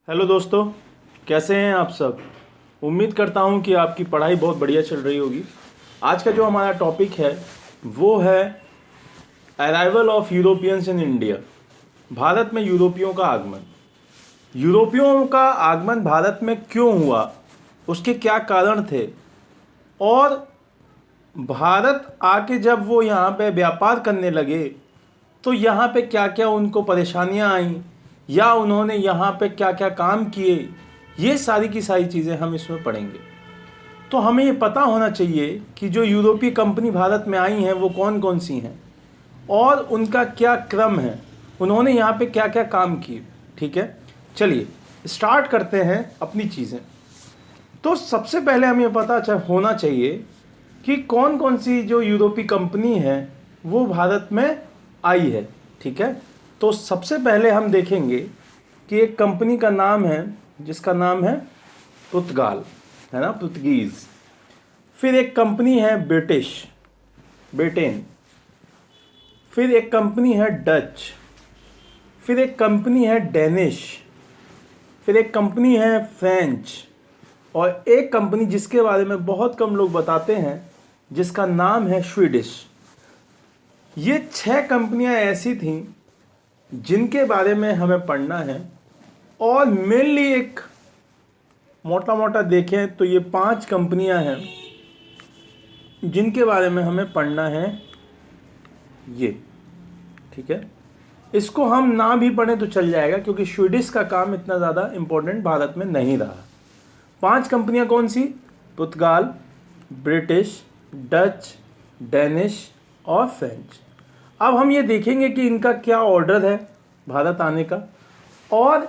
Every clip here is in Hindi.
हेलो दोस्तों, कैसे हैं आप सब। उम्मीद करता हूं कि आपकी पढ़ाई बहुत बढ़िया चल रही होगी। आज का जो हमारा टॉपिक है वो है arrival of Europeans in India. Bharat में यूरोपियों का आगमन। यूरोपियों का आगमन भारत में क्यों हुआ, उसके क्या कारण थे, और भारत आके जब वो यहाँ पे व्यापार करने लगे तो यहाँ पे क्या क्या उनको परेशानियाँ आईं या उन्होंने यहाँ पे क्या क्या काम किए, ये सारी की सारी चीज़ें हम इसमें पढ़ेंगे। तो हमें ये पता होना चाहिए कि जो यूरोपीय कंपनी भारत में आई हैं वो कौन कौन सी हैं और उनका क्या क्रम है, उन्होंने यहाँ पे क्या क्या काम किए। ठीक है, चलिए स्टार्ट करते हैं अपनी चीज़ें। तो सबसे पहले हमें पता होना चाहिए कि कौन कौन सी जो यूरोपीय कंपनी है वो भारत में आई है। ठीक है, तो सबसे पहले हम देखेंगे कि एक कंपनी का नाम है जिसका नाम है पुर्तगाल, है ना, पुर्तगीज़। फिर एक कंपनी है ब्रिटेन। फिर एक कंपनी है डच। फिर एक कंपनी है डेनिश। फिर एक कंपनी है फ्रेंच। और एक कंपनी जिसके बारे में बहुत कम लोग बताते हैं जिसका नाम है स्वीडिश। ये 6 कंपनियां ऐसी थीं जिनके बारे में हमें पढ़ना है। और मेनली एक मोटा मोटा देखें तो ये 5 कंपनियां हैं जिनके बारे में हमें पढ़ना है ये। ठीक है, इसको हम ना भी पढ़ें तो चल जाएगा क्योंकि स्वीडिश का काम इतना ज़्यादा इम्पोर्टेंट भारत में नहीं रहा। 5 कंपनियां कौन सी? पुर्तगाल, ब्रिटिश, डच, डेनिश और फ्रेंच। अब हम ये देखेंगे कि इनका क्या ऑर्डर है भारत आने का और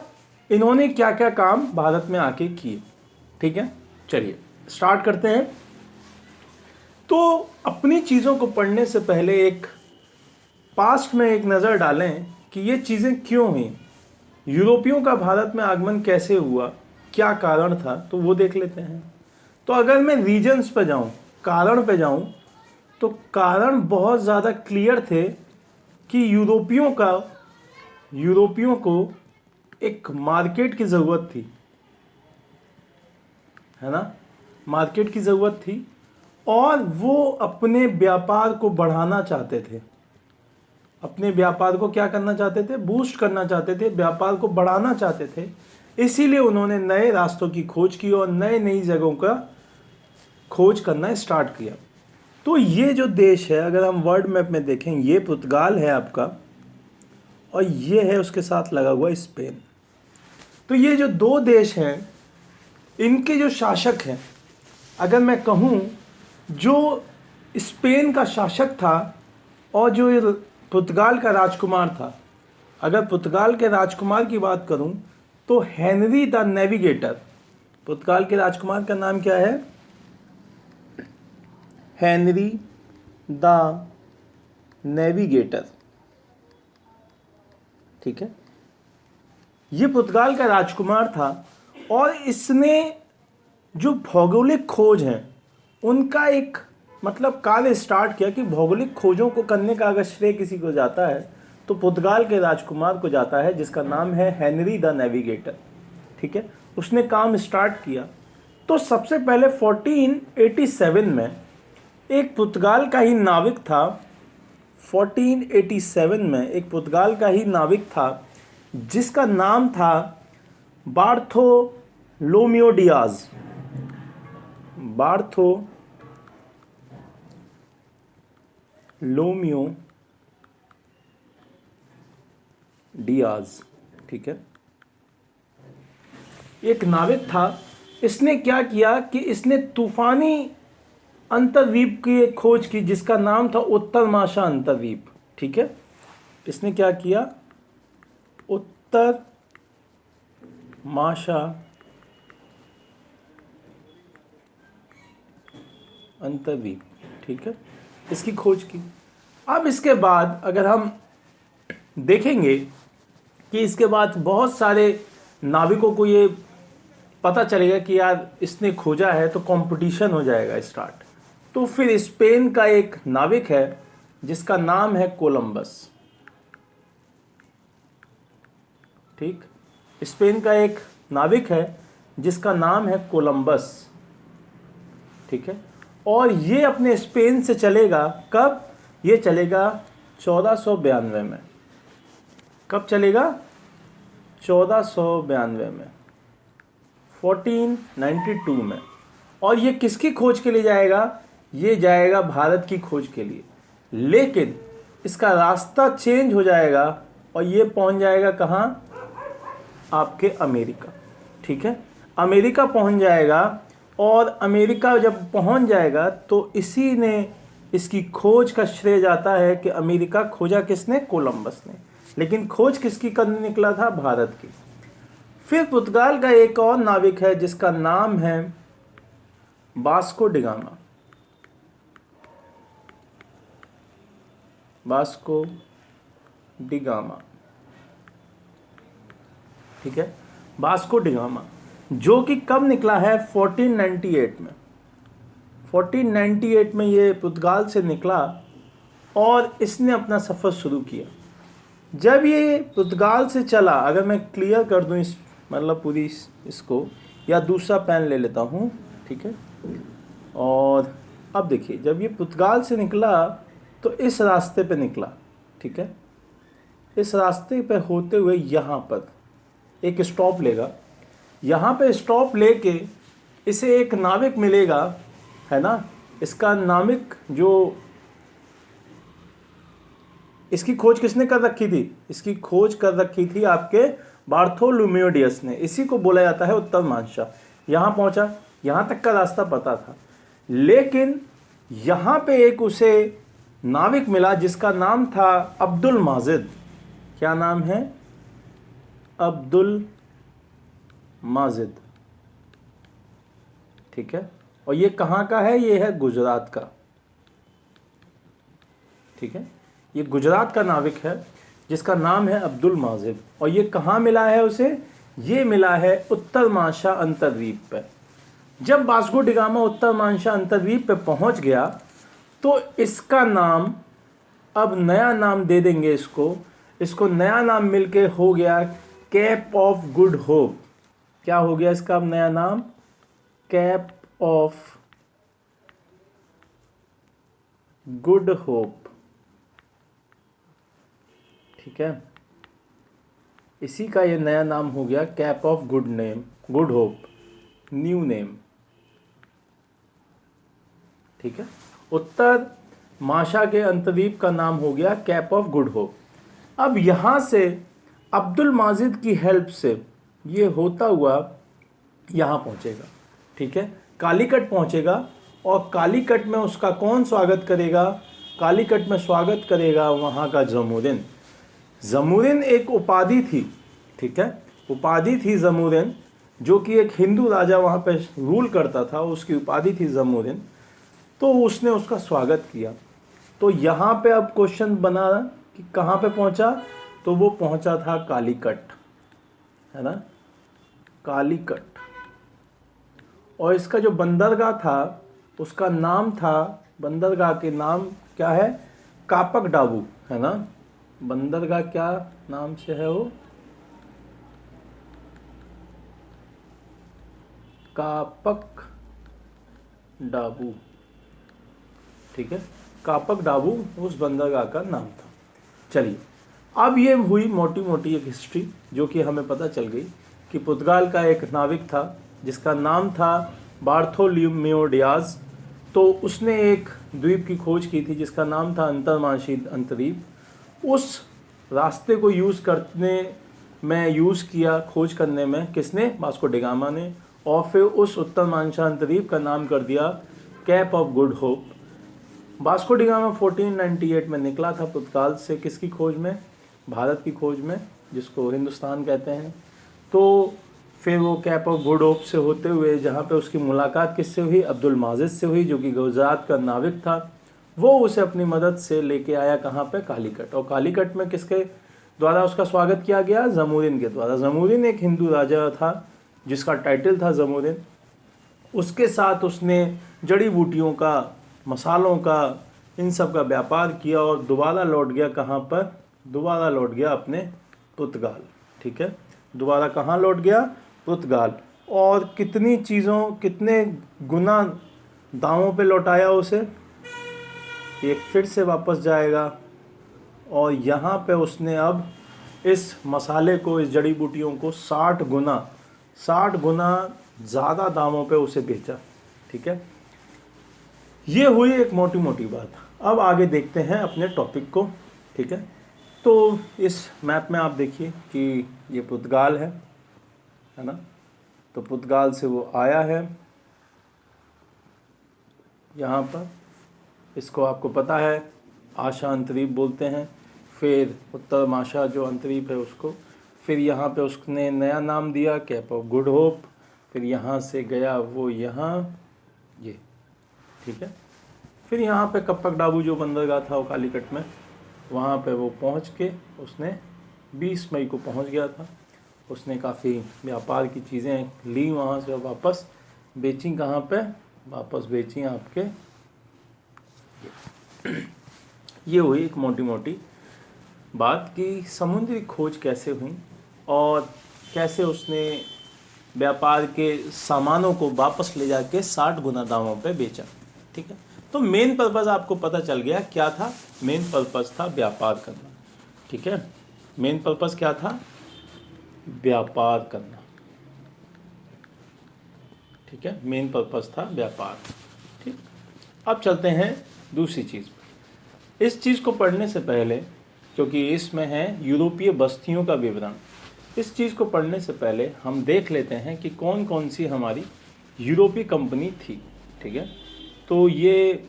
इन्होंने क्या क्या काम भारत में आके किए। ठीक है, चलिए स्टार्ट करते हैं। तो अपनी चीज़ों को पढ़ने से पहले एक पास्ट में एक नज़र डालें कि ये चीज़ें क्यों हुई, यूरोपियों का भारत में आगमन कैसे हुआ, क्या कारण था, तो वो देख लेते हैं। तो अगर मैं रीजन्स पे जाऊं, कारण पे जाऊं, तो कारण बहुत ज़्यादा क्लियर थे कि यूरोपियों को एक मार्केट की ज़रूरत थी, है ना, मार्केट की ज़रूरत थी और वो अपने व्यापार को बढ़ाना चाहते थे। अपने व्यापार को क्या करना चाहते थे? बूस्ट करना चाहते थे, व्यापार को बढ़ाना चाहते थे। इसीलिए उन्होंने नए रास्तों की खोज की और नई जगहों का खोज करना स्टार्ट किया। तो ये जो देश है, अगर हम वर्ल्ड मैप में देखें, ये पुर्तगाल है आपका और ये है उसके साथ लगा हुआ स्पेन। तो ये जो 2 देश हैं, इनके जो शासक हैं, अगर मैं कहूँ जो स्पेन का शासक था और जो पुर्तगाल का राजकुमार था, अगर पुर्तगाल के राजकुमार की बात करूं तो हेनरी द नेविगेटर। पुर्तगाल के राजकुमार का नाम क्या है? Henry the navigator. ठीक है, ये पुर्तगाल का राजकुमार था और इसने जो भौगोलिक खोज हैं उनका एक मतलब कार्य स्टार्ट किया कि भौगोलिक खोजों को करने का अगर श्रेय किसी को जाता है तो पुर्तगाल के राजकुमार को जाता है जिसका नाम है हेनरी द नेविगेटर। ठीक है, उसने काम स्टार्ट किया। तो सबसे पहले 1487 में एक पुर्तगाल का ही नाविक था। 1487 में एक पुर्तगाल का ही नाविक था जिसका नाम था बार्थोलोम्यू डियाज। Bartholomew Diaz. ठीक है, एक नाविक था। इसने क्या किया कि इसने तूफानी अंतर्द्वीप की एक खोज की जिसका नाम था उत्तर माशा अंतर्द्वीप। ठीक है, इसने क्या किया? उत्तर माशा अंतर्द्वीप। ठीक है, इसकी खोज की। अब इसके बाद अगर हम देखेंगे कि इसके बाद बहुत सारे नाविकों को ये पता चलेगा कि यार इसने खोजा है तो कंपटीशन हो जाएगा स्टार्ट। तो फिर स्पेन का एक नाविक है जिसका नाम है कोलंबस। ठीक, स्पेन का एक नाविक है जिसका नाम है कोलंबस, ठीक है। और ये अपने स्पेन से चलेगा, कब? ये चलेगा 1492 में। कब चलेगा? 1492 में, 1492 में। और ये किसकी खोज के लिए जाएगा? ये जाएगा भारत की खोज के लिए, लेकिन इसका रास्ता चेंज हो जाएगा और ये पहुंच जाएगा कहाँ? आपके अमेरिका, ठीक है। अमेरिका पहुंच जाएगा, और अमेरिका जब पहुंच जाएगा तो इसी ने इसकी खोज का श्रेय जाता है कि अमेरिका खोजा किसने? कोलंबस ने। लेकिन खोज किसकी करने निकला था? भारत की। फिर पुर्तगाल का एक और नाविक है जिसका नाम है Vasco D gamma. Vasco D gamma, ठीक है। वास्को डी गामा जो कि कब निकला है? 1498 में। 1498 में ये पुर्तगाल से निकला और इसने अपना सफ़र शुरू किया। जब ये पुर्तगाल से चला, अगर मैं क्लियर कर दूं इस मतलब पूरी इसको, या दूसरा पेन ले लेता हूं, ठीक है। और अब देखिए, जब ये पुर्तगाल से निकला तो इस रास्ते पे निकला, ठीक है। इस रास्ते पे होते हुए यहाँ पर एक स्टॉप लेगा। यहाँ पे स्टॉप लेके इसे एक नाविक मिलेगा, है ना। इसका नाविक जो, इसकी खोज किसने कर रखी थी? इसकी खोज कर रखी थी आपके बार्थोलोम्यू डियास ने। इसी को बोला जाता है उत्तर मानसा। यहाँ पहुँचा, यहाँ तक का रास्ता पता था, लेकिन यहाँ पे एक उसे नाविक मिला जिसका नाम था अब्दुल माजिद। क्या नाम है? अब्दुल माजिद, ठीक है। और ये कहाँ का है? ये है गुजरात का, ठीक है। ये गुजरात का नाविक है जिसका नाम है अब्दुल माजिद। और ये कहाँ मिला है उसे? ये मिला है उत्तर मानसा अंतर्द्वीप पे। जब वास्को डी गामा उत्तर मानसा अंतर्द्वीप पे पहुंच गया तो इसका नाम, अब नया नाम दे देंगे इसको नया नाम मिलके हो गया केप ऑफ गुड होप। क्या हो गया इसका अब नया नाम? केप ऑफ गुड होप, ठीक है। इसी का ये नया नाम हो गया cap of good hope, new name, ठीक है। उत्तर माशा के अंतर्द्वीप का नाम हो गया कैप ऑफ गुड होप। अब यहाँ से अब्दुल माजिद की हेल्प से ये होता हुआ यहाँ पहुँचेगा, ठीक है। कालीकट पहुँचेगा, और कालीकट में उसका कौन स्वागत करेगा? कालीकट में स्वागत करेगा वहाँ का जमोरिन। जमोरिन एक उपाधि थी, ठीक है। उपाधि थी जमोरिन, जो कि एक हिंदू राजा वहाँ पे रूल करता था, उसकी उपाधि थी जमोरिन। तो उसने उसका स्वागत किया। तो यहाँ पे अब क्वेश्चन बना कि कहाँ पे पहुँचा? तो वो पहुँचा था कालीकट, है ना, कालीकट। और इसका जो बंदरगाह था उसका नाम था, बंदरगाह के नाम क्या है? कापक डाबू, है ना। बंदरगाह क्या नाम से है वो? कापक डाबू, ठीक है। कापक डाबू उस बंदरगाह का नाम था। चलिए, अब ये हुई मोटी मोटी एक हिस्ट्री जो कि हमें पता चल गई कि पुर्तगाल का एक नाविक था जिसका नाम था बार्थोलोम्यू डियाज। तो उसने एक द्वीप की खोज की थी जिसका नाम था अंतर्मानसी अंतर्द्वीप। उस रास्ते को यूज़ किया खोज करने में किसने? वास्को डी गामा ने। और फिर उस उत्तर मानसा अंतर्द्वीप का नाम कर दिया cap of good hope. Vasco D gamma 1498 में निकला था पुर्तगाल से, किसकी खोज में? भारत की खोज में, जिसको हिंदुस्तान कहते हैं। तो फिर वो कैप ऑफ गुड होप से होते हुए जहाँ पे उसकी मुलाकात किससे हुई? अब्दुल माजिद से हुई, जो कि गुजरात का नाविक था। वो उसे अपनी मदद से लेके आया कहाँ पे? कालीकट। और कालीकट में किसके द्वारा उसका स्वागत किया गया? जमोरिन के द्वारा। जमोरिन एक हिंदू राजा था जिसका टाइटल था जमोरिन। उसके साथ उसने जड़ी बूटियों का, मसालों का, इन सब का व्यापार किया और दोबारा लौट गया कहाँ पर? दोबारा लौट गया अपने पुर्तगाल, ठीक है। दोबारा कहाँ लौट गया? पुर्तगाल, और कितनी चीज़ों, कितने गुना दामों पे लौटाया उसे, ये फिर से वापस जाएगा और यहाँ पे उसने अब इस मसाले को, इस जड़ी बूटियों को 60 गुना ज़्यादा दामों पे उसे बेचा। ठीक है, ये हुई एक मोटी मोटी बात। अब आगे देखते हैं अपने टॉपिक को। ठीक है, तो इस मैप में आप देखिए कि ये पुर्तगाल है ना। तो पुर्तगाल से वो आया है यहाँ पर, इसको आपको पता है आशा अंतरीप बोलते हैं। फिर उत्तर माशा जो अंतरीप है उसको, फिर यहाँ पे उसने नया नाम दिया कैप ऑफ गुड होप। फिर यहाँ से गया वो यहाँ, ये ठीक है। फिर यहाँ पे कप्पक डाबू जो बंदरगाह था वो कालीकट में, वहाँ पे वो पहुँच के उसने 20 मई को पहुँच गया था। उसने काफ़ी व्यापार की चीज़ें ली वहाँ से, वापस बेची। कहाँ पे वापस बेची? आपके ये हुई एक मोटी मोटी बात कि समुद्री खोज कैसे हुई और कैसे उसने व्यापार के सामानों को वापस ले जाके 60 गुना दामों पे बेचा। ठीक है, तो मेन पर्पज़ आपको पता चल गया क्या था। मेन पर्पज़ था व्यापार करना। ठीक है, मेन पर्पज़ क्या था? व्यापार करना। ठीक है, मेन पर्पज़ था व्यापार। ठीक, अब चलते हैं दूसरी चीज़ पर। इस चीज़ को पढ़ने से पहले, क्योंकि इसमें है यूरोपीय बस्तियों का विवरण, इस चीज़ को पढ़ने से पहले हम देख लेते हैं कि कौन कौन सी हमारी यूरोपीय कंपनी थी। ठीक है, तो ये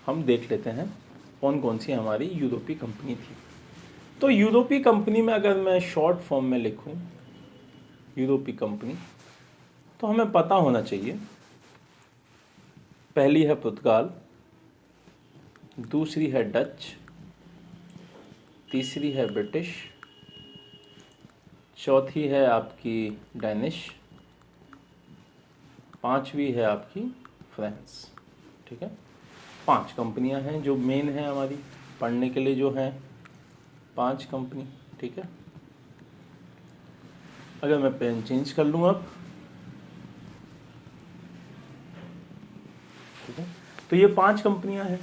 हम देख लेते हैं कौन कौन सी हमारी यूरोपीय कंपनी थी। तो यूरोपीय कंपनी में अगर मैं शॉर्ट फॉर्म में लिखूं यूरोपीय कंपनी, तो हमें पता होना चाहिए, पहली है पुर्तगाल, दूसरी है डच, तीसरी है ब्रिटिश, चौथी है आपकी डेनिश, पांचवी है आपकी फ्रांस। ठीक है, 5 कंपनियां हैं जो मेन है हमारी पढ़ने के लिए, जो हैं 5 कंपनी। ठीक है, अगर मैं पेन चेंज कर लूँ अब, ठीक है, तो ये 5 कंपनियां हैं।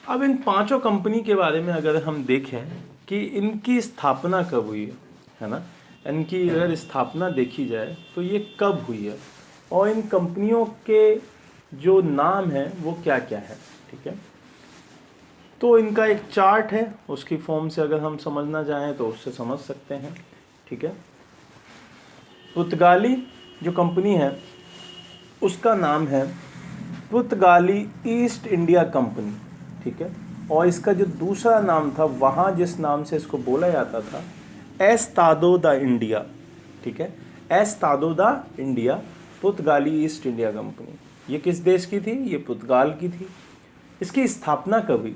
अब इन पांचों कंपनी के बारे में अगर हम देखें कि इनकी स्थापना कब हुई है ना, इनकी अगर स्थापना देखी जाए तो ये कब हुई है और इन कंपनियों के जो नाम हैं वो क्या क्या है। ठीक है, तो इनका एक चार्ट है, उसकी फॉर्म से अगर हम समझना चाहें तो उससे समझ सकते हैं। ठीक है, पुर्तगाली जो कंपनी है उसका नाम है पुर्तगाली ईस्ट इंडिया कंपनी। ठीक है, और इसका जो दूसरा नाम था, वहाँ जिस नाम से इसको बोला जाता था, एस्तादो दा इंडिया। ठीक है, एस्तादो दा इंडिया, पुर्तगाली ईस्ट इंडिया कंपनी। ये किस देश की थी? ये पुर्तगाल की थी। इसकी स्थापना कब हुई?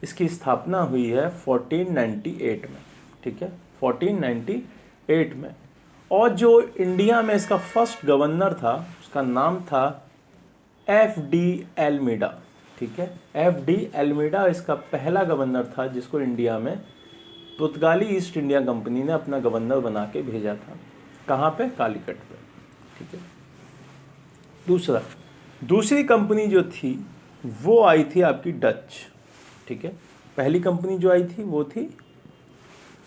इसकी स्थापना हुई है 1498 में। ठीक है, 1498 में। और जो इंडिया में इसका फर्स्ट गवर्नर था उसका नाम था FD एल्मीडा। ठीक है, FD एल्मीडा इसका पहला गवर्नर था जिसको इंडिया में पुर्तगाली ईस्ट इंडिया कंपनी ने अपना गवर्नर बना के भेजा था। कहाँ पे? कालीकट पे। ठीक है, दूसरी कंपनी जो थी वो आई थी आपकी डच। ठीक है, पहली कंपनी जो आई थी वो थी,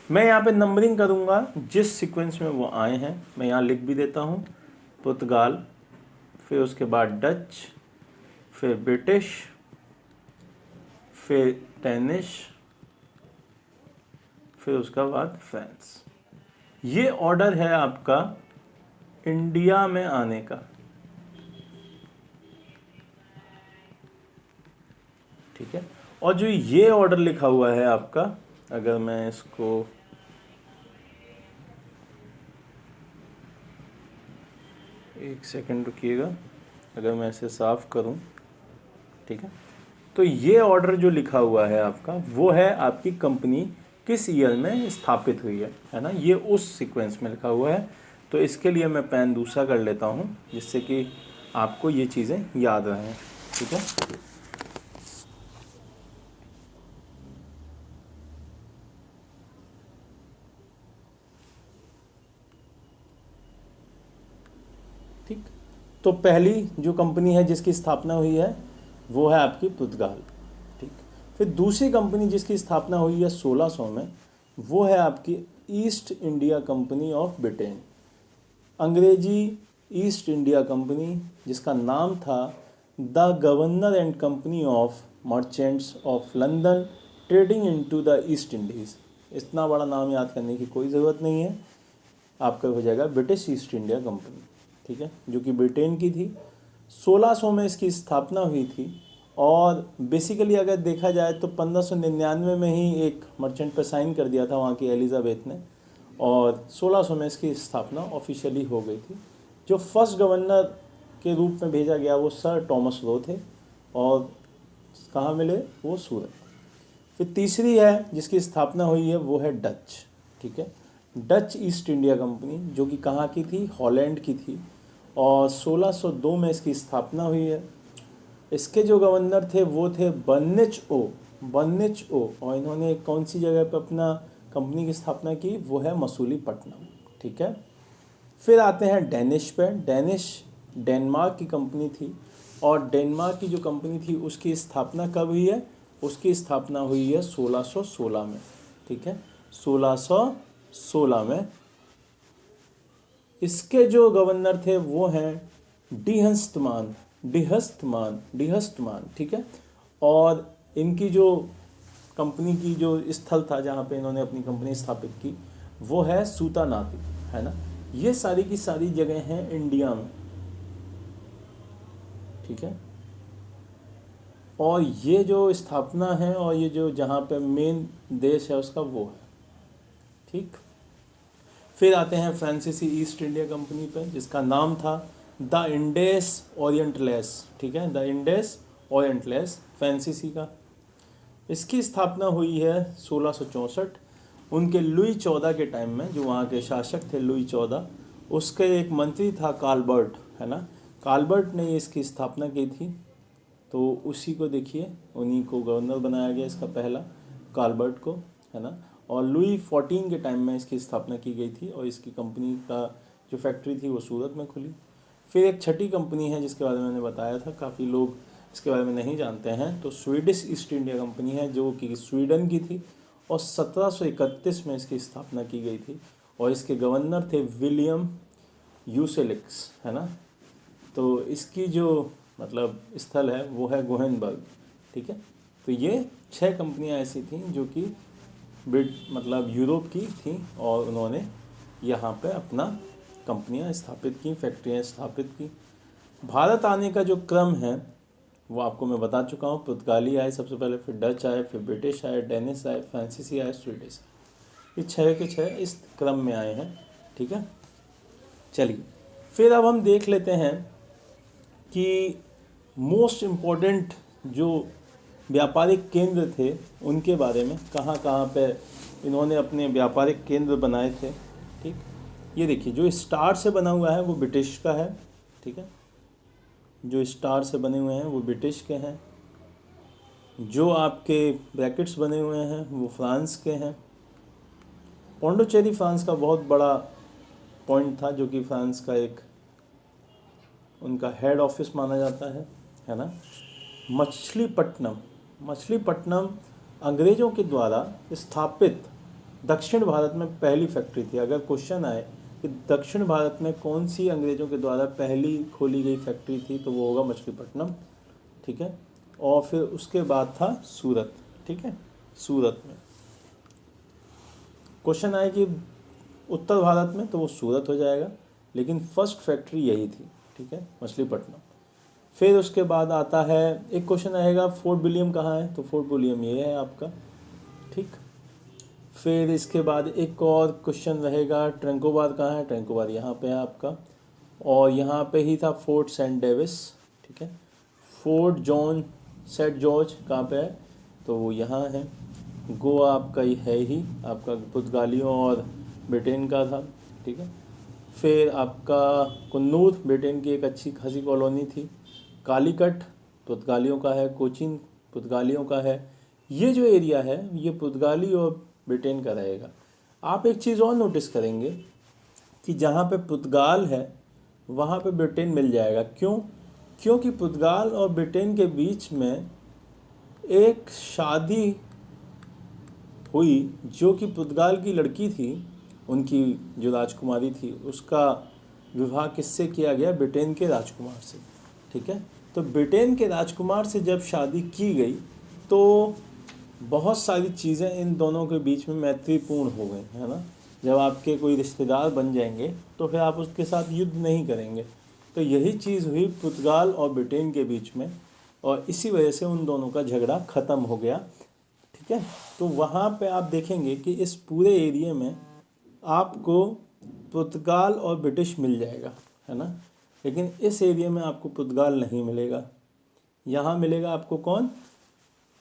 मैं यहाँ पे नंबरिंग करूँगा जिस सीक्वेंस में वो आए हैं, मैं यहाँ लिख भी देता हूँ। पुर्तगाल, फिर उसके बाद डच, फिर ब्रिटिश, फिर डेनिश, फिर उसका बाद फ्रांस। ये ऑर्डर है आपका इंडिया में आने का। ठीक है, और जो ये ऑर्डर लिखा हुआ है आपका, अगर मैं इसको एक सेकंड रुकिएगा, अगर मैं इसे साफ करूं, ठीक है, तो ये ऑर्डर जो लिखा हुआ है आपका वो है आपकी कंपनी किस ईयर में स्थापित हुई है ना, ये उस सीक्वेंस में लिखा हुआ है। तो इसके लिए मैं पेन दूसरा कर लेता हूँ जिससे कि आपको ये चीज़ें याद रहें। ठीक है, ठीक। तो पहली जो कंपनी है जिसकी स्थापना हुई है वो है आपकी पुर्तगाल। ठीक। फिर दूसरी कंपनी जिसकी स्थापना हुई है 1600 में, वो है आपकी east India Company of Britain, अंग्रेजी ईस्ट इंडिया कंपनी, जिसका नाम था the governor and company of merchants of London trading into the east Indies. इतना बड़ा नाम याद करने की कोई ज़रूरत नहीं है, आपका हो जाएगा ब्रिटिश ईस्ट इंडिया कंपनी। ठीक है, जो कि ब्रिटेन की थी। 1600 में इसकी स्थापना हुई थी और बेसिकली अगर देखा जाए तो 1599 में ही एक मर्चेंट पर साइन कर दिया था वहाँ की एलिजाबेथ ने, और 1600 में इसकी स्थापना ऑफिशियली हो गई थी। जो फर्स्ट गवर्नर के रूप में भेजा गया वो सर टॉमस रो थे, और कहाँ मिले वो सूरत। फिर तीसरी है जिसकी स्थापना हुई है वो है डच। ठीक है, डच ईस्ट इंडिया कंपनी, जो कि कहाँ की थी, हॉलैंड की थी, और 1602 में इसकी स्थापना हुई है। इसके जो गवर्नर थे वो थे बर्निच ओ, और इन्होंने कौन सी जगह पर अपना कंपनी की स्थापना की, वो है मसूलीपट्टनम। ठीक है। फिर आते हैं डेनिश पे। डेनिश डेनमार्क की कंपनी थी, और डेनमार्क की जो कंपनी थी उसकी स्थापना कब हुई है, उसकी स्थापना हुई है 1616 में। ठीक है, 1616 में। इसके जो गवर्नर थे वो हैं डिहस्तमान। ठीक है, और इनकी जो कंपनी की जो स्थल था जहाँ पे इन्होंने अपनी कंपनी स्थापित की वो है सूतानाती, है ना। ये सारी की सारी जगह हैं इंडिया में। ठीक है, और ये जो स्थापना है और ये जो जहाँ पे मेन देश है उसका वो है। ठीक। फिर आते हैं फ्रांसीसी ईस्ट इंडिया कंपनी पे, जिसका नाम था द इंडेस ओरिएंटलेस। ठीक है, द इंडेस ओरिएंटलेस फ्रांसीसी का। इसकी स्थापना हुई है 1664। उनके लुई 14 के टाइम में, जो वहाँ के शासक थे लुई 14, उसके एक मंत्री था काल्बर्ट, है ना। काल्बर्ट ने इसकी स्थापना की थी, तो उसी को देखिए, उन्हीं को गवर्नर बनाया गया इसका पहला, काल्बर्ट को, है ना। और लुई 14 के टाइम में इसकी स्थापना की गई थी, और इसकी कंपनी का जो फैक्ट्री थी वो सूरत में खुली। फिर एक छठी कंपनी है जिसके बारे में मैंने बताया था, काफ़ी लोग इसके बारे में नहीं जानते हैं, तो स्वीडिश ईस्ट इंडिया कंपनी है, जो कि स्वीडन की थी, और 1731 में इसकी स्थापना की गई थी, और इसके गवर्नर थे विलियम यूसेलिक्स, है ना। तो इसकी जो मतलब स्थल है वो है गोहेनबर्ग। ठीक है, तो ये 6 कंपनियां ऐसी थीं जो कि मतलब यूरोप की थी, और उन्होंने यहाँ पे अपना कंपनियां स्थापित की, फैक्ट्रियाँ स्थापित की। भारत आने का जो क्रम है वो आपको मैं बता चुका हूँ। पुर्तगाली आए सबसे पहले, फिर डच आए, फिर ब्रिटिश आए, डेनिश आए, फ्रांसीसी आए, स्वीडिश आए। ये 6 के 6 इस क्रम में आए हैं। ठीक है, चलिए फिर अब हम देख लेते हैं कि मोस्ट इम्पोर्टेंट जो व्यापारिक केंद्र थे उनके बारे में, कहाँ कहाँ पे इन्होंने अपने व्यापारिक केंद्र बनाए थे। ठीक, ये देखिए जो स्टार से बना हुआ है वो ब्रिटिश का है। ठीक है, जो स्टार से बने हुए हैं वो ब्रिटिश के हैं। जो आपके ब्रैकेट्स बने हुए हैं वो फ्रांस के हैं। पौंडीचेरी फ्रांस का बहुत बड़ा पॉइंट था, जो कि फ्रांस का एक उनका हेड ऑफिस माना जाता है ना। मछलीपट्टनम अंग्रेज़ों के द्वारा स्थापित दक्षिण भारत में पहली फैक्ट्री थी। अगर क्वेश्चन आए कि दक्षिण भारत में कौन सी अंग्रेज़ों के द्वारा पहली खोली गई फैक्ट्री थी, तो वो होगा मछलीपट्टनम। ठीक है, और फिर उसके बाद था सूरत। ठीक है, सूरत में क्वेश्चन आए कि उत्तर भारत में, तो वो सूरत हो जाएगा, लेकिन फर्स्ट फैक्ट्री यही थी। ठीक है, मछलीपट्टनम। फिर उसके बाद आता है एक क्वेश्चन आएगा फोर्ट विलियम कहाँ है, तो फोर्ट विलियम ये है आपका। ठीक, फिर इसके बाद एक और क्वेश्चन रहेगा ट्रैंकोबार कहाँ है, ट्रैंकोबार यहाँ पे है आपका, और यहाँ पे ही था फोर्ट सेंट डेविस। ठीक है, फोर्ट सेंट जॉर्ज कहाँ पे है, तो वो यहाँ है। गोवा आपका ही है ही, आपका पुर्तगालियों और ब्रिटेन का था। ठीक है, फिर आपका कन्नूर ब्रिटेन की एक अच्छी खासी कॉलोनी थी। कालीकट पुर्तगालियों का है। कोचीन पुर्तगालियों का है। ये जो एरिया है ये पुर्तगाली और ब्रिटेन का रहेगा। आप एक चीज़ और नोटिस करेंगे कि जहाँ पे पुर्तगाल है वहाँ पे ब्रिटेन मिल जाएगा। क्यों? क्योंकि पुर्तगाल और ब्रिटेन के बीच में एक शादी हुई जो कि पुर्तगाल की लड़की थी, उनकी जो राजकुमारी थी उसका विवाह किससे किया गया? ब्रिटेन के राजकुमार से। ठीक है, तो ब्रिटेन के राजकुमार से जब शादी की गई तो बहुत सारी चीज़ें इन दोनों के बीच में मैत्रीपूर्ण हो गई, है ना। जब आपके कोई रिश्तेदार बन जाएंगे तो फिर आप उसके साथ युद्ध नहीं करेंगे। तो यही चीज़ हुई पुर्तगाल और ब्रिटेन के बीच में, और इसी वजह से उन दोनों का झगड़ा ख़त्म हो गया। ठीक है, तो वहाँ पे आप देखेंगे कि इस पूरे एरिया में आपको पुर्तगाल और ब्रिटिश मिल जाएगा, है ना। लेकिन इस एरिया में आपको पुर्तगाल नहीं मिलेगा। यहाँ मिलेगा आपको कौन?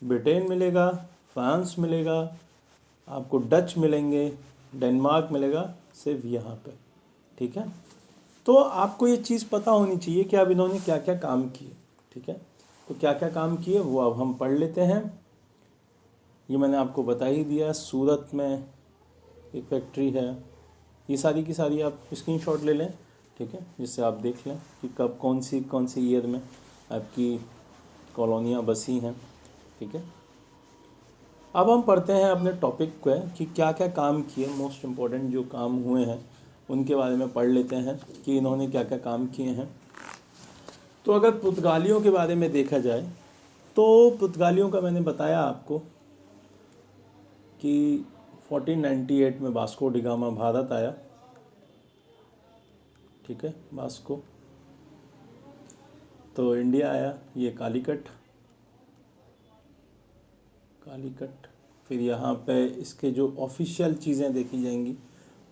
ब्रिटेन मिलेगा, फ्रांस मिलेगा, आपको डच मिलेंगे, डेनमार्क मिलेगा, सिर्फ यहाँ पे। ठीक है, तो आपको ये चीज़ पता होनी चाहिए कि अब इन्होंने क्या क्या काम किए। ठीक है, तो क्या क्या काम किए वो अब हम पढ़ लेते हैं। ये मैंने आपको बता ही दिया। सूरत में एक फैक्ट्री है। ये सारी की सारी आप स्क्रीनशॉट ले लें, ठीक है, जिससे आप देख लें कि कब कौन सी ईयर में आपकी कॉलोनियाँ बसी हैं। ठीक है, अब हम पढ़ते हैं अपने टॉपिक को कि क्या क्या काम किए, मोस्ट इम्पॉर्टेंट जो काम हुए हैं उनके बारे में पढ़ लेते हैं कि इन्होंने क्या क्या काम किए हैं। तो अगर पुर्तगालियों के बारे में देखा जाए तो पुर्तगालियों का मैंने बताया आपको कि 1498 में वास्को डी गामा भारत आया। ठीक है, वास्को तो इंडिया आया, ये कालीकट। फिर यहाँ पे इसके जो ऑफिशियल चीज़ें देखी जाएंगी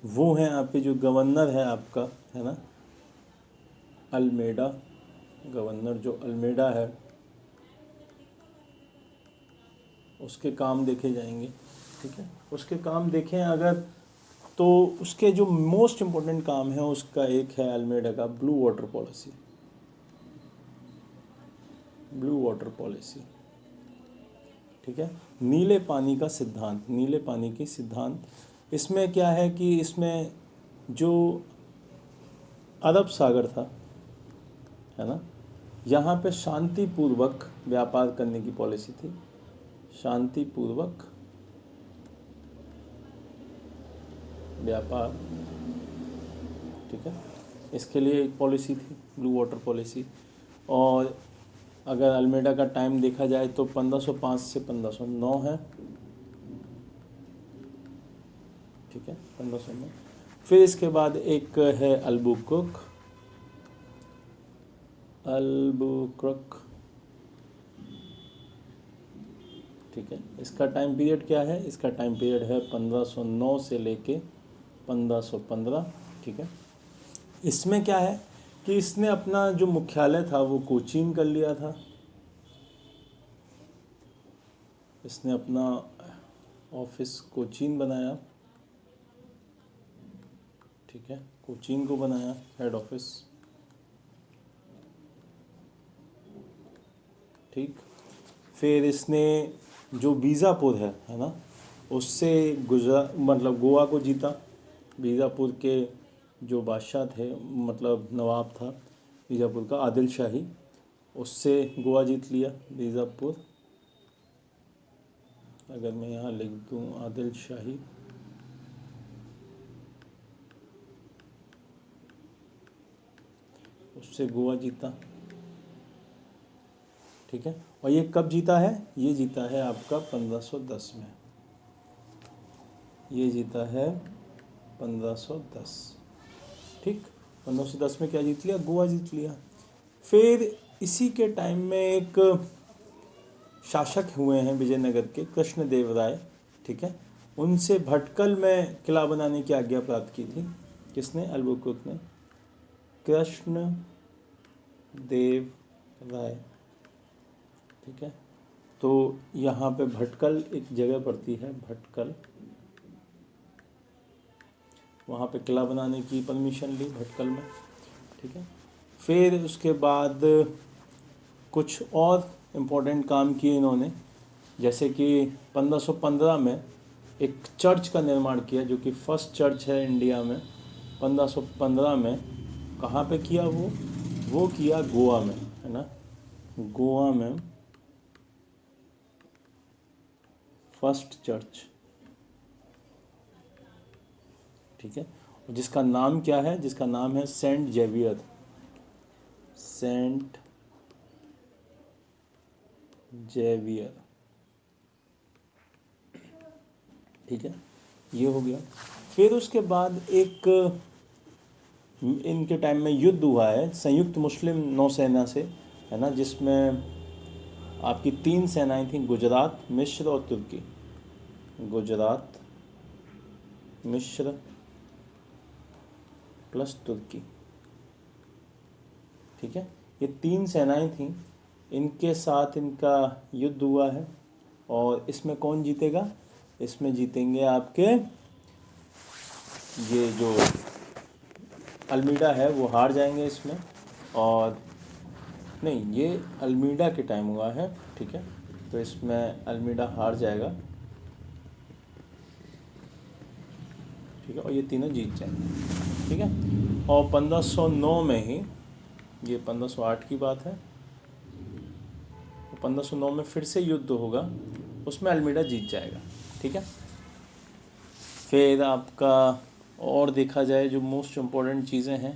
वो हैं आपके जो गवर्नर है आपका, है ना, अल्मेडा। गवर्नर जो अल्मेडा है उसके काम देखे जाएंगे। ठीक है, उसके काम देखें अगर तो उसके जो मोस्ट इम्पोर्टेंट काम है उसका एक है अल्मेडा का ब्लू वाटर पॉलिसी। ठीक है, नीले पानी का सिद्धांत, नीले पानी की सिद्धांत। इसमें क्या है कि इसमें जो अरब सागर था, है ना, यहाँ पे शांतिपूर्वक व्यापार करने की पॉलिसी थी। शांतिपूर्वक व्यापार, ठीक है, इसके लिए एक पॉलिसी थी ब्लू वाटर पॉलिसी। और अगर अल्मेडा का टाइम देखा जाए तो 1505 से 1509 है। ठीक है, 1509। फिर इसके बाद एक है अल्बुकर्क। ठीक है, इसका टाइम पीरियड क्या है? इसका टाइम पीरियड है 1509 से लेके 1515। ठीक है, इसमें क्या है कि इसने अपना जो मुख्यालय था वो कोचीन कर लिया था। इसने अपना ऑफिस कोचीन बनाया। ठीक है, कोचीन को बनाया हेड ऑफिस। ठीक, फिर इसने जो बीजापुर है ना, उससे मतलब गोवा को जीता। बीजापुर के जो बादशाह थे, मतलब नवाब था बीजापुर का, आदिल शाही, उससे गोवा जीत लिया बीजापुर। अगर मैं यहाँ लिख दूँ आदिल शाही, उससे गोवा जीता। ठीक है, और ये कब जीता है? ये जीता है आपका 1510 में। ये जीता है 1510। ठीक, 1510 में क्या जीत लिया? गोवा जीत लिया। फिर इसी के टाइम में एक शासक हुए हैं विजयनगर के, कृष्णदेव राय। ठीक है, उनसे भटकल में किला बनाने की आज्ञा प्राप्त की थी। किसने? अल्बुकर्क ने। कृष्ण देव राय। ठीक है, तो यहाँ पे भटकल एक जगह पड़ती है, भटकल, वहाँ पे किला बनाने की परमिशन ली भटकल में। ठीक है, फिर उसके बाद कुछ और इम्पोर्टेंट काम किए इन्होंने, जैसे कि 1515 में एक चर्च का निर्माण किया, जो कि फर्स्ट चर्च है इंडिया में। 1515 में कहाँ पे किया वो किया गोवा में, है ना, गोवा में फर्स्ट चर्च, ठीक है, जिसका नाम क्या है, जिसका नाम है सेंट जेवियर, सेंट जेवियर, ठीक है, ये हो गया। फिर उसके बाद एक इनके टाइम में युद्ध हुआ है संयुक्त मुस्लिम नौसेना से, है ना, जिसमें आपकी 3 सेनाएं थीं, गुजरात, मिस्र और तुर्की, गुजरात, मिस्र प्लस तुर्की, ठीक है, ये 3 सेनाएं थीं, इनके साथ इनका युद्ध हुआ है। और इसमें कौन जीतेगा, इसमें जीतेंगे आपके ये जो अल्मीडा है वो हार जाएंगे इसमें, और नहीं, ये अल्मीडा के टाइम हुआ है, ठीक है, तो इसमें अल्मीडा हार जाएगा, ठीक है, और ये तीनों जीत जाएंगे, ठीक है। और 1509 में ही, ये 1508 की बात है, तो 1509 में फिर से युद्ध होगा, उसमें अल्मीडा जीत जाएगा, ठीक है। फिर आपका और देखा जाए जो मोस्ट इम्पोर्टेंट चीज़ें हैं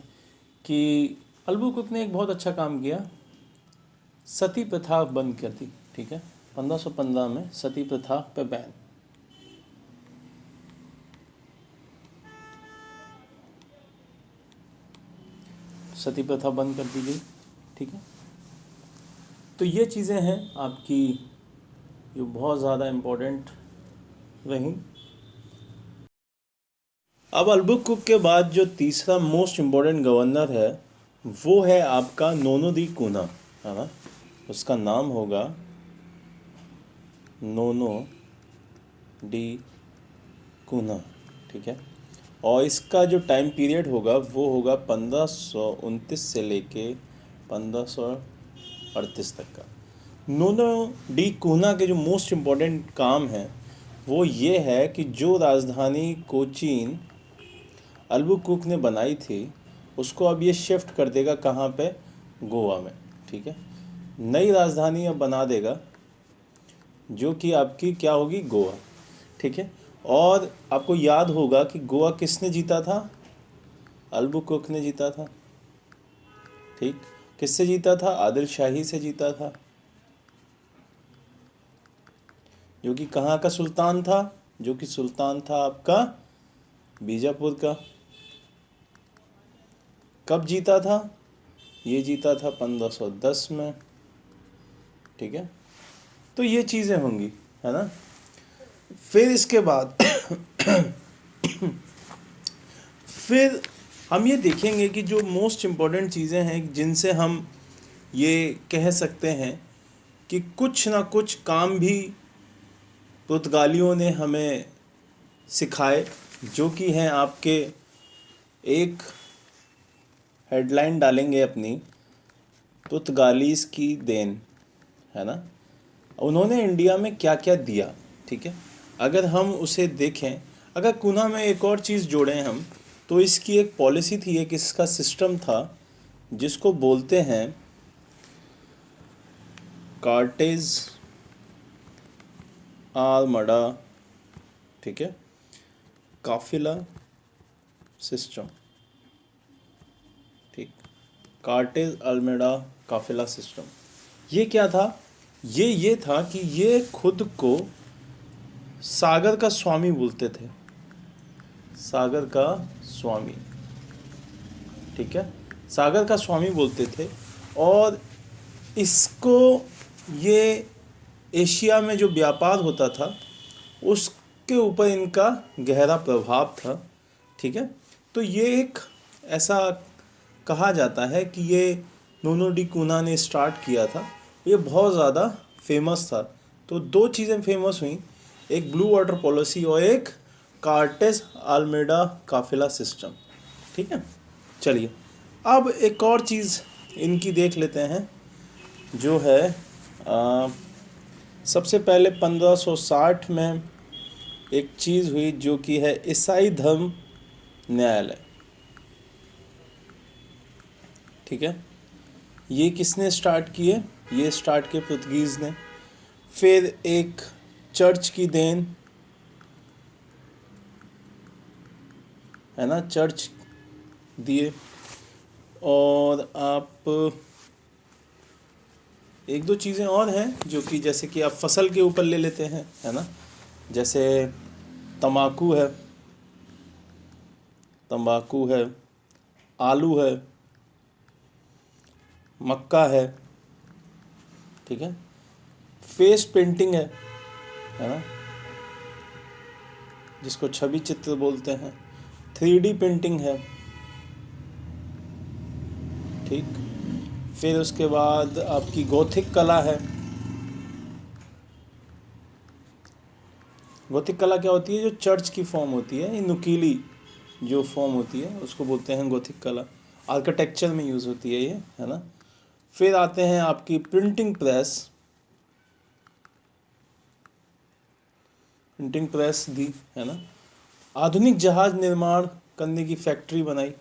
कि अलबुकुक ने एक बहुत अच्छा काम किया, सती प्रथा बंद कर दी, ठीक है, 1515 में सती प्रथा पे बैन, सती प्रथा बंद कर दी गई, ठीक है। तो ये चीज़ें हैं आपकी जो बहुत ज़्यादा इम्पोर्टेंट रहीं। अब अलबुकुक के बाद जो तीसरा मोस्ट इम्पोर्टेंट गवर्नर है वो है आपका नोनो दी कूना, है ना, उसका नाम होगा नोनो डी कूना, ठीक है। और इसका जो टाइम पीरियड होगा वो होगा 1529 से लेके 1538 तक का। नोनो डी कूना के जो मोस्ट इम्पोर्टेंट काम है वो ये है कि जो राजधानी कोचीन अलबुकुक ने बनाई थी उसको अब ये शिफ्ट कर देगा कहाँ पे, गोवा में, ठीक है। नई राजधानी अब बना देगा जो कि आपकी क्या होगी, गोवा, ठीक है। और आपको याद होगा कि गोवा किसने जीता था, अलबुकुक ने जीता था, ठीक, किससे जीता था, आदिल शाही से जीता था, जो कि कहाँ का सुल्तान था, जो कि सुल्तान था आपका बीजापुर का। कब जीता था, ये जीता था 1510 में, ठीक है। तो ये चीज़ें होंगी, है ना। फिर इसके बाद फिर हम ये देखेंगे कि जो मोस्ट इम्पॉर्टेंट चीज़ें हैं जिनसे हम ये कह सकते हैं कि कुछ ना कुछ काम भी पुर्तगालियों ने हमें सिखाए, जो कि हैं आपके, एक हेडलाइन डालेंगे अपनी, पुर्तगालीज़ की देन, है ना, उन्होंने इंडिया में क्या क्या दिया, ठीक है। अगर हम उसे देखें, अगर कुना में एक और चीज़ जोड़ें हम, तो इसकी एक पॉलिसी थी, एक इसका सिस्टम था जिसको बोलते हैं कार्टेज आर्मडा, ठीक है, काफिला सिस्टम, ठीक, कार्टेज आर्मडा काफिला सिस्टम। ये क्या था, ये था कि ये खुद को सागर का स्वामी बोलते थे, सागर का स्वामी, ठीक है, सागर का स्वामी बोलते थे। और इसको ये एशिया में जो व्यापार होता था उसके ऊपर इनका गहरा प्रभाव था, ठीक है। तो ये एक ऐसा कहा जाता है कि ये नोनो डी कूना ने स्टार्ट किया था, ये बहुत ज़्यादा फेमस था। तो 2 चीज़ें फेमस हुई, एक ब्लू वाटर पॉलिसी और एक कार्टेज आल्मेडा काफिला सिस्टम, ठीक है। चलिए अब एक और चीज़ इनकी देख लेते हैं, जो है सबसे पहले 1560 में एक चीज़ हुई जो कि है ईसाई धर्म न्यायालय, ठीक है। ये किसने स्टार्ट किए? ये स्टार्ट किए पुर्तगीज़ ने। फिर एक चर्च की देन है ना, चर्च दिए। और आप एक दो चीज़ें और हैं जो कि जैसे कि आप फसल के ऊपर ले लेते हैं, है ना, जैसे तम्बाकू है, तंबाकू है, आलू है, मक्का है, ठीक है। फेस पेंटिंग है ना, जिसको छवि चित्र बोलते हैं। 3D पेंटिंग है, ठीक। फिर उसके बाद आपकी गोथिक कला है। गोथिक कला क्या होती है? जो चर्च की फॉर्म होती है, नुकीली जो फॉर्म होती है उसको बोलते हैं गोथिक कला। आर्किटेक्चर में यूज़ होती है ये, है ना। फिर आते हैं आपकी प्रिंटिंग प्रेस। प्रिंटिंग प्रेस दी, है ना। आधुनिक जहाज निर्माण करने की फैक्ट्री बनाई,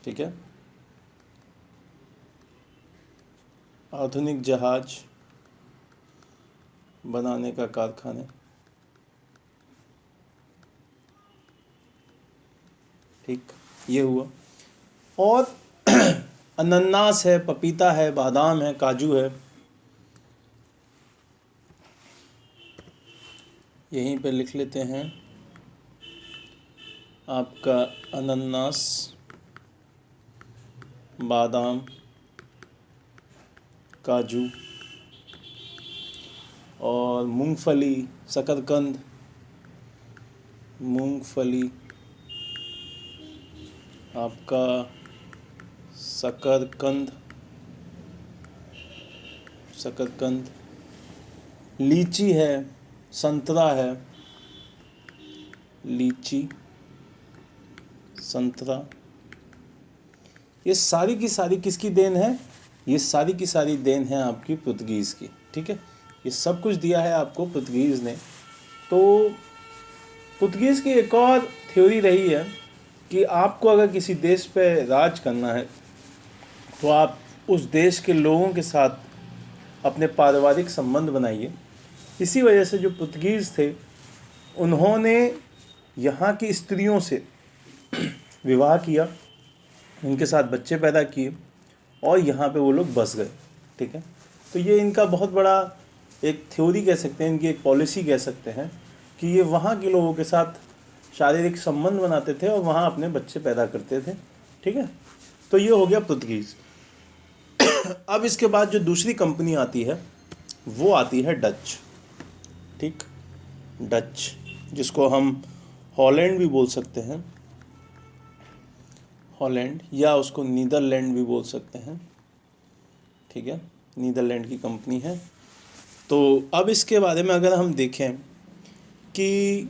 ठीक है। आधुनिक जहाज बनाने का कारखाने, ठीक, ये हुआ। और अनन्नास है, पपीता है, बादाम है, काजू है। यहीं पे लिख लेते हैं आपका अनन्नास, बादाम, काजू और मूंगफली, शकरकंद, मूंगफली, आपका शकरकंद, शकरकंद, लीची है, संतरा है, लीची, संतरा। ये सारी की सारी किसकी देन है? ये सारी की सारी देन है आपकी पुर्तगीज़ की, ठीक है। ये सब कुछ दिया है आपको पुर्तगीज़ ने। तो पुर्तगीज़ की एक और थ्योरी रही है कि आपको अगर किसी देश पे राज करना है तो आप उस देश के लोगों के साथ अपने पारिवारिक संबंध बनाइए। इसी वजह से जो पुर्तगीज़ थे उन्होंने यहाँ की स्त्रियों से विवाह किया, उनके साथ बच्चे पैदा किए और यहाँ पे वो लोग बस गए, ठीक है। तो ये इनका बहुत बड़ा एक थ्योरी कह सकते हैं, इनकी एक पॉलिसी कह सकते हैं कि ये वहाँ के लोगों के साथ शारीरिक संबंध बनाते थे और वहाँ अपने बच्चे पैदा करते थे, ठीक है। तो ये हो गया पुर्तगीज़। अब इसके बाद जो दूसरी कंपनी आती है वो आती है डच, ठीक। डच, जिसको हम हॉलैंड भी बोल सकते हैं, हॉलैंड, या उसको नीदरलैंड भी बोल सकते हैं, ठीक है। नीदरलैंड की कंपनी है। तो अब इसके बारे में अगर हम देखें कि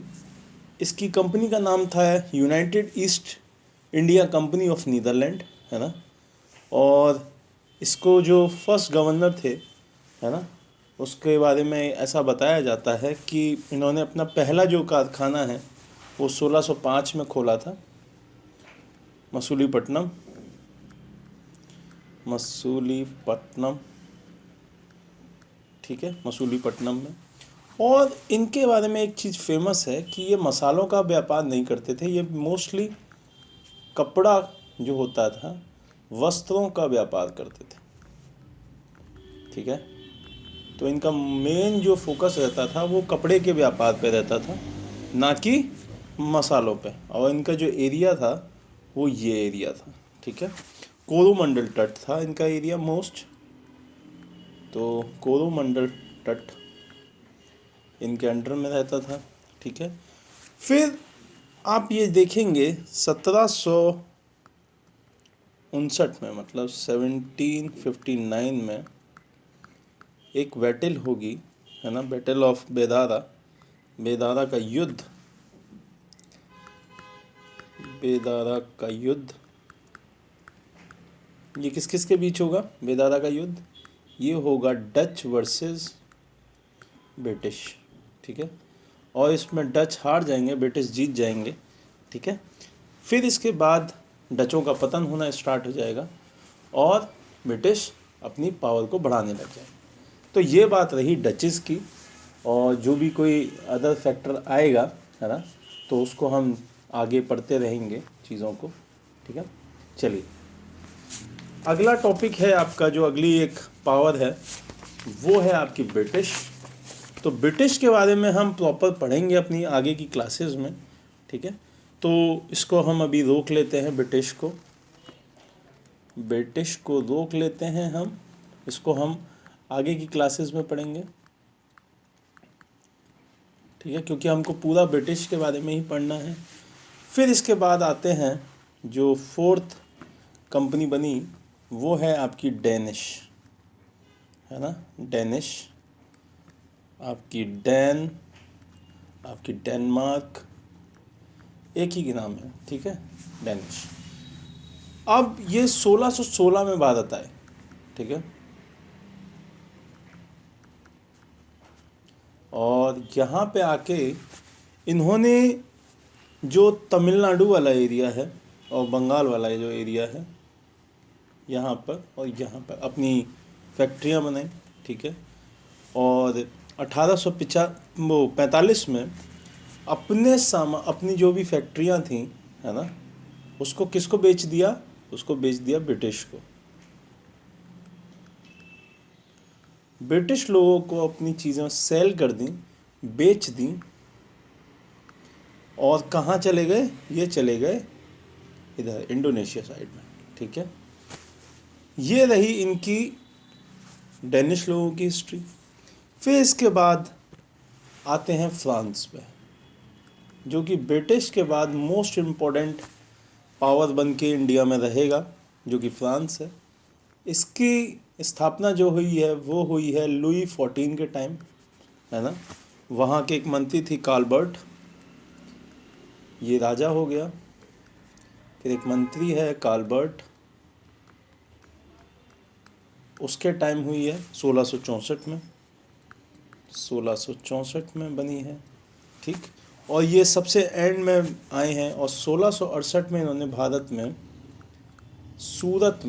इसकी कंपनी का नाम था United East India Company of Netherland, है ना। और इसको जो फर्स्ट गवर्नर थे, है ना, उसके बारे में ऐसा बताया जाता है कि इन्होंने अपना पहला जो कारखाना है वो 1605 में खोला था, मसूलीपट्टनम, मसूलीपट्टनम, ठीक है, मसूलीपट्टनम में। और इनके बारे में एक चीज़ फेमस है कि ये मसालों का व्यापार नहीं करते थे, ये मोस्टली कपड़ा जो होता था, वस्त्रों का व्यापार करते थे, ठीक है। तो इनका मेन जो फोकस रहता था वो कपड़े के व्यापार पे रहता था, ना कि मसालों पे। और इनका जो एरिया था वो ये एरिया था, ठीक है। कोरोमंडल तट था इनका एरिया मोस्ट, तो कोरोमंडल तट इनके अंडर में रहता था, ठीक है। फिर आप ये देखेंगे 1759 में, मतलब 1759 में एक बैटल होगी, है ना, बैटल ऑफ बेदारा, बेदारा का युद्ध, बेदारा का युद्ध। ये किस किस के बीच होगा बेदारा का युद्ध? ये होगा डच वर्सेस ब्रिटिश, ठीक है। और इसमें डच हार जाएंगे, ब्रिटिश जीत जाएंगे, ठीक है। फिर इसके बाद डचों का पतन होना स्टार्ट हो जाएगा और ब्रिटिश अपनी पावर को बढ़ाने लग जाए। तो ये बात रही डचेस की, और जो भी कोई अदर फैक्टर आएगा, है ना, तो उसको हम आगे पढ़ते रहेंगे चीज़ों को। ठीक है, चलिए अगला टॉपिक है आपका, जो अगली एक पावर है वो है आपकी ब्रिटिश। तो ब्रिटिश के बारे में हम प्रॉपर पढ़ेंगे अपनी आगे की क्लासेस में। ठीक है, तो इसको हम अभी रोक लेते हैं, ब्रिटिश को रोक लेते हैं हम, इसको हम आगे की क्लासेस में पढ़ेंगे। ठीक है, क्योंकि हमको पूरा ब्रिटिश के बारे में ही पढ़ना है। फिर इसके बाद आते हैं जो फोर्थ कंपनी बनी, वो है आपकी डेनिश, है ना, डेनिश, आपकी आपकी डेनमार्क, एक ही नाम है। ठीक है, डेनिश। अब ये 1616 में भारत आए। ठीक है, और यहाँ पे आके इन्होंने जो तमिलनाडु वाला एरिया है और बंगाल वाला जो एरिया है, यहाँ पर और यहाँ पर अपनी फैक्ट्रियाँ बनाई। ठीक है, और 1845 में अपनी जो भी फैक्ट्रियाँ थी, है ना, उसको किसको बेच दिया? उसको बेच दिया ब्रिटिश को। ब्रिटिश लोगों को अपनी चीज़ें सेल कर दी, बेच दी, और कहाँ चले गए? ये चले गए इधर इंडोनेशिया साइड में। ठीक है, ये रही इनकी डेनिश लोगों की हिस्ट्री। फिर इसके बाद आते हैं फ्रांस पे, जो कि ब्रिटिश के बाद मोस्ट इम्पोर्टेंट पावर बन के इंडिया में रहेगा, जो कि फ्रांस है। इसकी स्थापना जो हुई है वो हुई है लुई 14 के टाइम, है ना। वहाँ के एक मंत्री थी काल्बर्ट, ये राजा हो गया। फिर एक मंत्री है काल्बर्ट, उसके टाइम हुई है 1664 में बनी है। ठीक, और ये सबसे एंड में आए हैं, और 1668 में इन्होंने भारत में सूरत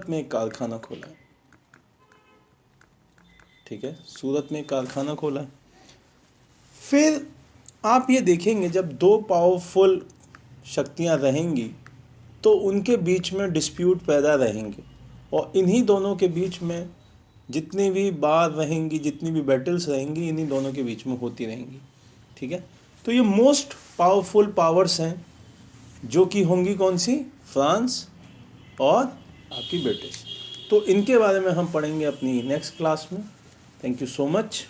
में एक कारखाना खोला है। ठीक है, सूरत में एक कारखाना खोला है। फिर आप ये देखेंगे, जब दो पावरफुल शक्तियां रहेंगी तो उनके बीच में डिस्प्यूट पैदा रहेंगे, और इन्हीं दोनों के बीच में जितनी भी बार रहेंगी, जितनी भी बैटल्स रहेंगी, इन्हीं दोनों के बीच में होती रहेंगी। ठीक है, तो ये मोस्ट पावरफुल पावर्स हैं, जो कि होंगी कौन सी? फ्रांस और आपकी ब्रिटिश। तो इनके बारे में हम पढ़ेंगे अपनी नेक्स्ट क्लास में। Thank you so much.